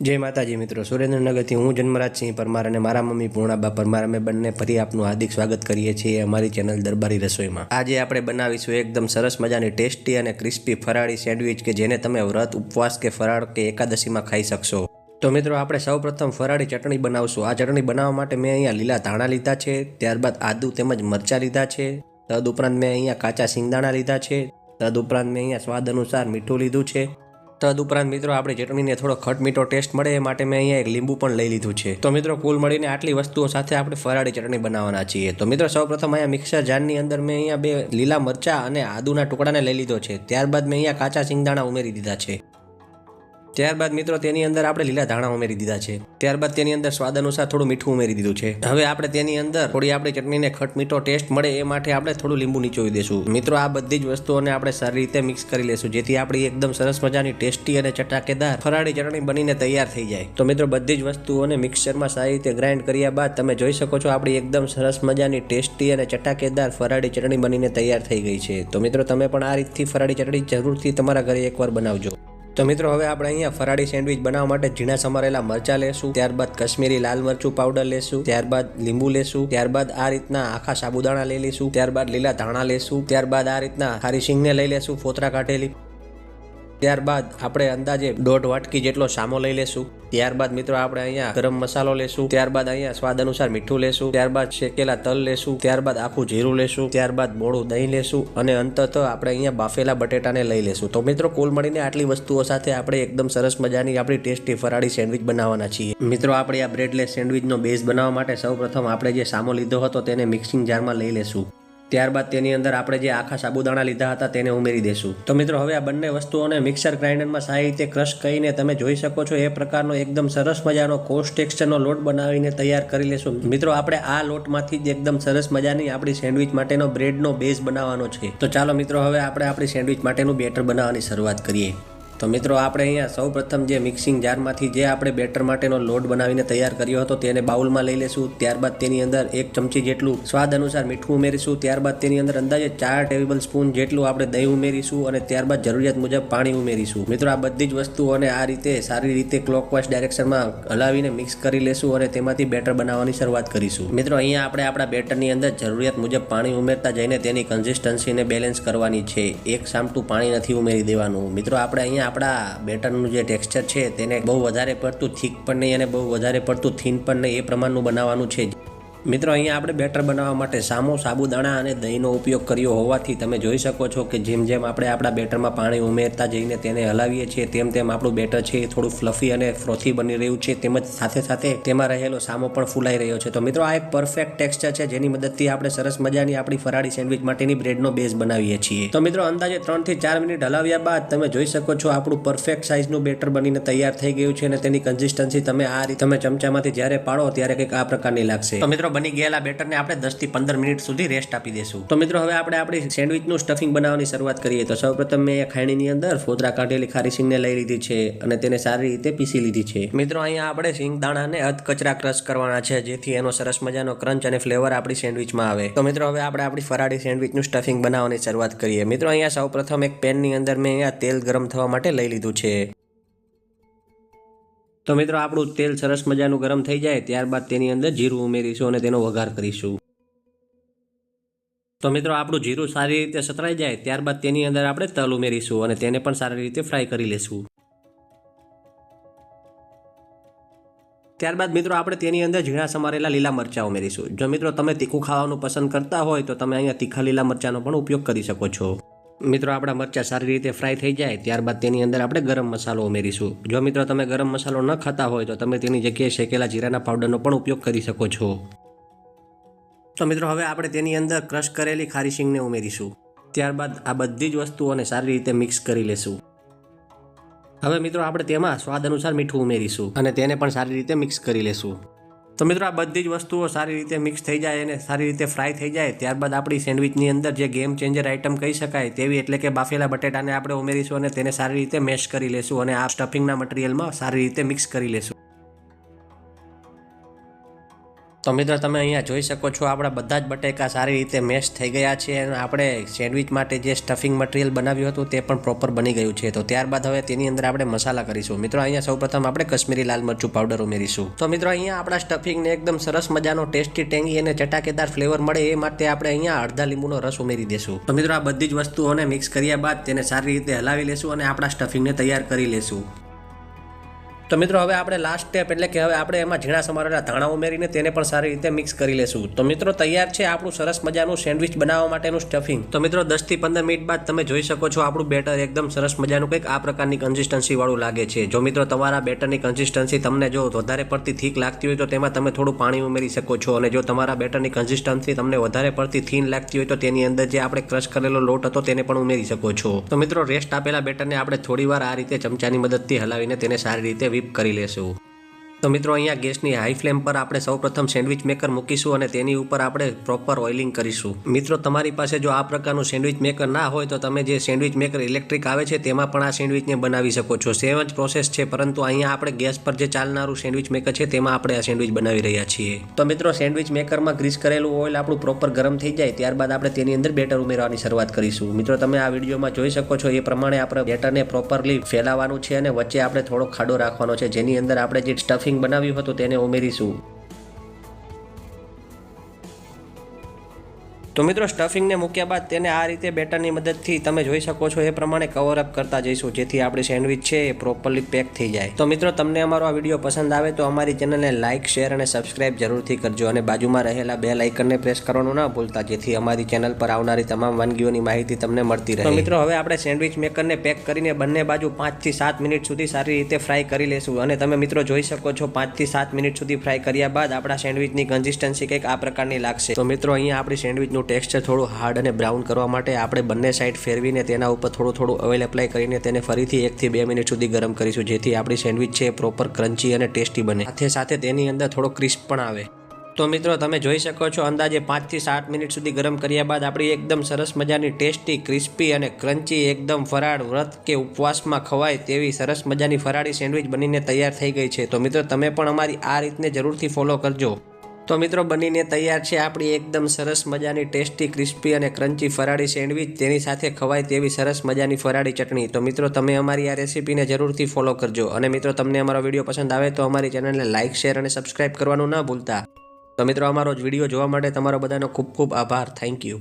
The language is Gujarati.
જય માતાજી મિત્રો, સુરેન્દ્રનગરથી હું જન્મરાજસિંહ પરમાર અને મારા મમ્મી પૂર્ણાબા પરમાર અમે બંને ફરી આપનું હાર્દિક સ્વાગત કરીએ છીએ અમારી ચેનલ દરબારી રસોઈમાં। આજે આપણે બનાવીશું એકદમ સરસ મજાની ટેસ્ટી અને ક્રિસ્પી ફરાળી સેન્ડવિચ કે જેને તમે વ્રત, ઉપવાસ કે ફરાળ કે એકાદશીમાં ખાઈ શકશો। તો મિત્રો આપણે સૌપ્રથમ ફરાળી ચટણી બનાવશું। આ ચટણી બનાવવા માટે મેં અહીંયા લીલા ધાણા લીધા છે, ત્યારબાદ આદુ તેમજ મરચાં લીધા છે, તદુપરાંત મેં અહીંયા કાચા સિંગદાણા લીધા છે, તદુપરાંત મેં અહીંયા સ્વાદ અનુસાર મીઠું લીધું છે। તદુપરાંત મિત્રો આપણી ચટણીને થોડો ખટ મીઠો ટેસ્ટ મળે એ માટે મેં અહીંયા એક લીંબુ પણ લઈ લીધું છે। તો મિત્રો કુલ મળીને આટલી વસ્તુઓ સાથે આપણે ફરાળી ચટણી બનાવવાના છીએ। તો મિત્રો સૌપ્રથમ અહીંયા મિક્સર જારની અંદર મેં અહીંયા 2 લીલા મરચાં અને આદુના ટુકડાને લઈ લીધો છે। ત્યારબાદ મેં અહીંયા કાચા સિંગદાણા ઉમેરી દીધા છે। ત્યારબાદ મિત્રો તેની અંદર આપણે લીલા ધાણા ઉમેરી દીધા છે। ત્યારબાદ તેની અંદર સ્વાદ અનુસાર થોડું મીઠું ઉમેરી દીધું છે। હવે આપણે તેની અંદર થોડી આપણી ચટણીને ખટ મીઠો ટેસ્ટ મળે એ માટે આપણે થોડું લીંબુ નીચોવી દેશું। મિત્રો આ બધી જ વસ્તુઓને આપણે સારી રીતે મિક્સ કરી લેશું જેથી આપણી એકદમ સરસ મજાની ટેસ્ટી અને ચટાકેદાર ફરાળી ચટણી બનીને તૈયાર થઈ જાય। તો મિત્રો બધી જ વસ્તુઓને મિક્સરમાં સારી રીતે ગ્રાઇન્ડ કર્યા બાદ તમે જોઈ શકો છો આપણી એકદમ સરસ મજાની ટેસ્ટી અને ચટાકેદાર ફરાળી ચટણી બનીને તૈયાર થઈ ગઈ છે। તો મિત્રો તમે પણ આ રીતથી ફરાળી ચટણી જરૂરથી તમારા ઘરે એકવાર બનાવજો। તો મિત્રો હવે આપણે અહીંયા ફરાળી સેન્ડવિચ બનાવવા માટે ઝીણા સમારેલા મરચાં લેશું, ત્યારબાદ કશ્મીરી લાલ મરચું પાવડર લેશું, ત્યારબાદ લીંબુ લેશું, ત્યારબાદ આ રીતના આખા સાબુદાણા લઈ લઈશું, ત્યારબાદ લીલા ધાણા લેશું, ત્યારબાદ આ રીતના ખારી સિંગને લઈ લેશું ફોતરા કાઢેલી, ત્યારબાદ આપણે અંદાજે 1.5 વાટકી જેટલો સામો લઈ લેશું, ત્યારબાદ મિત્રો આપણે અહીંયા ગરમ મસાલો લેશું, ત્યારબાદ અહીંયા સ્વાદ અનુસાર મીઠું લેશું, ત્યારબાદ શેકેલા તલ લેશું, ત્યારબાદ આખું જીરું લેશું, ત્યારબાદ મોળું દહીં લેશું અને અંતત આપણે અહીંયા બાફેલા બટેટાને લઈ લેશું। તો મિત્રો કુલ મળીને આટલી વસ્તુઓ સાથે આપણે એકદમ સરસ મજાની આપણી ટેસ્ટી ફરાળી સેન્ડવિચ બનાવવાના છીએ। મિત્રો આપણે આ બ્રેડલેસ સેન્ડવિચનો બેઝ બનાવવા માટે સૌપ્રથમ આપણે જે સામો લીધો હતો તેને મિક્સિંગ જારમાં લઈ લેશું, ત્યારબાદ તેની અંદર આપણે જે આખા સાબુદાણા લીધા હતા તેને ઉમેરી દેશું। તો મિત્રો હવે આ બંને વસ્તુઓને મિક્સર ગ્રાઇન્ડરમાં સારી રીતે ક્રશ કરીને તમે જોઈ શકો છો એ પ્રકારનો એકદમ સરસ મજાનો કોર્સ ટેક્સચરનો લોટ બનાવીને તૈયાર કરી લેશું। મિત્રો આપણે આ લોટમાંથી જ એકદમ સરસ મજાની આપણી સેન્ડવિચ માટેનો બ્રેડનો બેઝ બનાવવાનો છે। તો ચાલો મિત્રો હવે આપણે આપણી સેન્ડવિચ માટેનું બેટર બનાવવાની શરૂઆત કરીએ। તો મિત્રો આપણે અહીંયા સૌપ્રથમ જે મિક્સિંગ જારમાંથી જે આપણે બેટર માટેનો લોટ બનાવીને તૈયાર કર્યો હતો તેને બાઉલમાં લઈ લેશું, ત્યારબાદ તેની અંદર 1 ચમચી જેટલું સ્વાદ અનુસાર મીઠું ઉમેરીશું, ત્યારબાદ તેની અંદર અંદાજે 4 ટેબલ સ્પૂન જેટલું આપણે દહીં ઉમેરીશું અને ત્યારબાદ જરૂરિયાત મુજબ પાણી ઉમેરીશું। મિત્રો આ બધી જ વસ્તુઓને આ રીતે સારી રીતે ક્લોકવાઇઝ ડાયરેક્શનમાં હલાવીને મિક્સ કરી લેશું અને તેમાંથી બેટર બનાવવાની શરૂઆત કરીશું। મિત્રો અહીંયા આપણે આપણા બેટરની અંદર જરૂરિયાત મુજબ પાણી ઉમેરતા જઈને તેની કન્સિસ્ટન્સીને બેલેન્સ કરવાની છે, એક સામટું પાણી નથી ઉમેરી દેવાનું। મિત્રો આપણે અહીંયા આપણા બેટરનું જે ટેક્સચર છે તેને બહુ વધારે પડતું થીક પણ નહીં અને બહુ વધારે પડતું થીન પણ નહીં એ પ્રમાણનું બનાવવાનું છે। મિત્રો અહીંયા આપણે બેટર બનાવવા માટે સામો, સાબુદાણા અને દહીંનો ઉપયોગ કર્યો હોવાથી તમે જોઈ શકો છો કે જેમ જેમ આપણે આપણા બેટરમાં પાણી ઉમેરતા જઈને તેને હલાવીએ છીએ તેમ તેમ આપણું બેટર છે એ થોડું ફ્લફી અને ફ્રોથી બની રહ્યું છે, તેમજ સાથે સાથે તેમાં રહેલો સામો પણ ફૂલાઈ રહ્યો છે। તો મિત્રો આ એક પરફેક્ટ ટેક્સચર છે જેની મદદથી આપણે સરસ મજાની આપણી ફરાળી સેન્ડવિચ માટેની બ્રેડનો બેઝ બનાવીએ છીએ। તો મિત્રો અંદાજે 3 થી 4 મિનિટ હલાવ્યા બાદ તમે જોઈ શકો છો આપણું પરફેક્ટ સાઇઝનું બેટર બનીને તૈયાર થઈ ગયું છે અને તેની કન્સિસ્ટન્સી તમે આ રીતે તમે ચમચામાંથી જ્યારે પાડો ત્યારે કંઈક આ પ્રકારની લાગશે। તો મિત્રો બની ગયેલા બેટરને આપણે 10 થી 15 મિનિટ સુધી રેસ્ટ આપી દેશું। તો મિત્રો હવે આપણે આપણી સેન્ડવિચનું સ્ટફિંગ બનાવવાની શરૂઆત કરીએ। તો સૌપ્રથમ મેં ખાણીની અંદર ફોતરા કાઢેલી ખારી સિંગને લઈ લીધી છે અને તેને સારી રીતે પીસી લીધી છે। મિત્રો અહીંયા આપણે સિંગદાણાને અધકચરા ક્રશ કરવાના છે જેથી એનો સરસ મજાનો ક્રંચ અને ફ્લેવર આપણી સેન્ડવિચમાં આવે। તો મિત્રો હવે આપણે આપણી ફરાળી સેન્ડવિચનું સ્ટફિંગ બનાવવાની શરૂઆત કરીએ। મિત્રો અહીંયા સૌપ્રથમ એક પેનની અંદર મેં અહીંયા તેલ ગરમ થવા માટે લઈ લીધું છે। તો મિત્રો આપણું તેલ સરસ મજાનું ગરમ થઈ જાય ત્યારબાદ તેની અંદર જીરું ઉમેરીશું અને તેનો વઘાર કરીશું। તો મિત્રો આપણું જીરું સારી રીતે સતરાઈ જાય ત્યારબાદ તેની અંદર આપણે તલ ઉમેરીશું અને તેને પણ સારી રીતે ફ્રાય કરી લેશું। ત્યારબાદ મિત્રો આપણે તેની અંદર ઝીણા સમારેલા લીલા મરચાં ઉમેરીશું। જો મિત્રો તમે તીખું ખાવાનું પસંદ કરતા હોય તો તમે અહીંયા તીખા લીલા મરચાંનો પણ ઉપયોગ કરી શકો છો। મિત્રો આપણા મરચાં સારી રીતે ફ્રાય થઈ જાય ત્યારબાદ તેની અંદર આપણે ગરમ મસાલો ઉમેરીશું। જો મિત્રો તમે ગરમ મસાલો ન ખાતા હોય તો તમે તેની જગ્યાએ શેકેલા જીરાના પાવડરનો પણ ઉપયોગ કરી શકો છો। તો મિત્રો હવે આપણે તેની અંદર ક્રશ કરેલી ખારી સિંગને ઉમેરીશું, ત્યારબાદ આ બધી જ વસ્તુઓને સારી રીતે મિક્સ કરી લેશું। હવે મિત્રો આપણે તેમાં સ્વાદ અનુસાર મીઠું ઉમેરીશું અને તેને પણ સારી રીતે મિક્સ કરી લેશું। તો મિત્રો આ બધી જ વસ્તુઓ સારી રીતે મિક્સ થઈ જાય અને સારી રીતે ફ્રાય થઈ જાય ત્યારબાદ આપણી સેન્ડવિચની અંદર જે ગેમ ચેન્જર આઇટમ કહી શકાય તેવી એટલે કે બાફેલા બટેટાને આપણે ઉમેરીશું અને તેને સારી રીતે મેશ કરી લેશું અને આ સ્ટફિંગના મટીરિયલમાં સારી રીતે મિક્સ કરી લેશું। તો મિત્રો તમે અહીંયા જોઈ શકો છો આપણા બધા જ બટેકા સારી રીતે મેશ થઈ ગયા છે અને આપણે સેન્ડવિચ માટે જે સ્ટફિંગ મટીરિયલ બનાવ્યું હતું તે પણ પ્રોપર બની ગયું છે. તો ત્યારબાદ હવે તેની અંદર આપણે મસાલા કરીશું. મિત્રો અહીંયા સૌપ્રથમ આપણે કશ્મીરી લાલ મરચું પાવડર ઉમેરીશું. તો મિત્રો અહીંયા આપણા સ્ટફિંગને એકદમ સરસ મજાનો ટેસ્ટી ટેંગી અને ચટાકેદાર ફ્લેવર મળે એ માટે આપણે અહીંયા અડધા લીંબુનો રસ ઉમેરી દેશું. તો મિત્રો આ બધી જ વસ્તુઓને મિક્સ કર્યા બાદ તેને સારી રીતે હલાવી લેશું અને આપણા સ્ટફિંગને તૈયાર કરી લેશું. તો મિત્રો હવે આપણે લાસ્ટ સ્ટેપ એટલે કે હવે આપણે એમાં ઝીણા સમારેલા ધાણા ઉમેરીને તેને પણ સારી રીતે મિક્સ કરી લેશું. તો મિત્રો તૈયાર છે આપણું સરસ મજાનું સેન્ડવિચ બનાવવા માટેનું સ્ટફિંગ. તો મિત્રો 10 થી 15 મિનિટ બાદ તમે જોઈ શકો છો આપણું બેટર એકદમ સરસ મજાનું કંઈક આ પ્રકારની કન્સિસ્ટન્સી વાળું લાગે છે. જો મિત્રો તમારા બેટરની કન્સિસ્ટન્સી તમને જો વધારે પડતી થીક લાગતી હોય તો તેમાં તમે થોડું પાણી ઉમેરી શકો છો, અને જો તમારા બેટરની કન્સિસ્ટન્સી તમને વધારે પડતી થીન લાગતી હોય તો તેની અંદર જે આપણે ક્રશ કરેલો લોટ હતો તેને પણ ઉમેરી શકો છો. તો મિત્રો રેસ્ટ આપેલા બેટરને આપણે થોડીવાર આ રીતે ચમચાની મદદથી હલાવીને તેને સારી રીતે વીપ કરી લેશું. તો મિત્રો અહીંયા ગેસની હાઈ ફ્લેમ પર આપણે સૌપ્રથમ સેન્ડવિચ મેકર મૂકીશું અને તેની ઉપર આપણે પ્રોપર ઓઇલિંગ કરીશું. મિત્રો તમારી પાસે જો આ પ્રકારનું સેન્ડવિચ મેકર ના હોય તો તમે જે સેન્ડવિચ મેકર ઇલેક્ટ્રિક આવે છે તેમાં પણ આ સેન્ડવિચને બનાવી શકો છો. સેમ જ પ્રોસેસ છે, પરંતુ અહીંયા આપણે ગેસ પર જે ચાલનારું સેન્ડવિચ મેકર છે તેમાં આપણે આ સેન્ડવિચ બનાવી રહ્યા છીએ. તો મિત્રો સેન્ડવિચ મેકરમાં ગ્રીસ કરેલું ઓઇલ આપણું પ્રોપર ગરમ થઈ જાય ત્યારબાદ આપણે તેની અંદર બેટર ઉમેરવાની શરૂઆત કરીશું. મિત્રો તમે આ વિડીયોમાં જોઈ શકો છો એ પ્રમાણે આપણે બેટરને પ્રોપરલી ફેલાવવાનું છે અને વચ્ચે આપણે થોડો ખાડો રાખવાનો છે, જેની અંદર આપણે જે સ્ટફિંગ બનાવ્યું હતું તેને ઉમેરીશું. તો મિત્રો સ્ટફિંગને મૂક્યા બાદ તેને આ રીતે બેટરની મદદથી તમે જોઈ શકો છો એ પ્રમાણે કવર અપ કરતા જઈશું, જેથી આપણી સેન્ડવિચ છે એ પ્રોપરલી પેક થઈ જાય. તો મિત્રો તમને અમારો આ વિડીયો પસંદ આવે તો અમારી ચેનલને લાઇક, શેર અને સબસ્ક્રાઇબ જરૂરથી કરજો, અને બાજુમાં રહેલા બેલ આઇકનને પ્રેસ કરવાનું ના ભૂલતા, જેથી અમારી ચેનલ પર આવનારી તમામ વાનગીઓની માહિતી તમને મળતી રહે. તો મિત્રો હવે આપણે સેન્ડવિચ મેકરને પેક કરીને બંને બાજુ 5 થી 7 મિનિટ સુધી સારી રીતે ફ્રાય કરી લેશું, અને તમે મિત્રો જોઈ શકો છો 5 થી 7 મિનિટ સુધી ફ્રાય કર્યા બાદ આપણા સેન્ડવિચની કન્સિસ્ટન્સી કંઈક આ પ્રકારની લાગશે. તો મિત્રો અહીંયા આપણી સેન્ડવિચનું ટેક્સચર થોડું હાર્ડ અને બ્રાઉન કરવા માટે આપણે બંને સાઈડ ફેરવીને તેના ઉપર થોડું ઓઇલ એપ્લાય કરીને તેને ફરીથી 1 થી 2 મિનિટ સુધી ગરમ કરીશું, જેથી આપણી સેન્ડવિચ છે પ્રોપર ક્રન્ચી અને ટેસ્ટી બને, સાથે તેની અંદર થોડો ક્રિસ્પ પણ આવે. તો મિત્રો તમે જોઈ શકો છો અંદાજે 5 થી 7 મિનિટ સુધી ગરમ કર્યા બાદ આપણી એકદમ સરસ મજાની ટેસ્ટી, ક્રિસ્પી અને ક્રન્ચી એકદમ ફરાળ વ્રત કે ઉપવાસમાં ખવાય તેવી સરસ મજાની ફરાળી સેન્ડવિચ બનીને તૈયાર થઈ ગઈ છે. તો મિત્રો તમે પણ અમારી આ રીતને જરૂરથી ફોલો કરજો. તો મિત્રો બનીને તૈયાર છે આપણી એકદમ સરસ મજાની ટેસ્ટી, ક્રિસ્પી અને ક્રન્ચી ફરાળી સેન્ડવિચ, તેની સાથે ખવાય તેવી સરસ મજાની ફરાળી ચટણી. તો મિત્રો તમે અમારી આ રેસીપીને જરૂરથી ફોલો કરજો, અને મિત્રો તમને અમારો વિડીયો પસંદ આવે તો અમારી ચેનલને લાઇક, શેર અને સબસ્ક્રાઇબ કરવાનું ના ભૂલતા. તો મિત્રો અમારો વિડીયો જોવા માટે તમારો બધાનો ખૂબ ખૂબ આભાર. Thank you.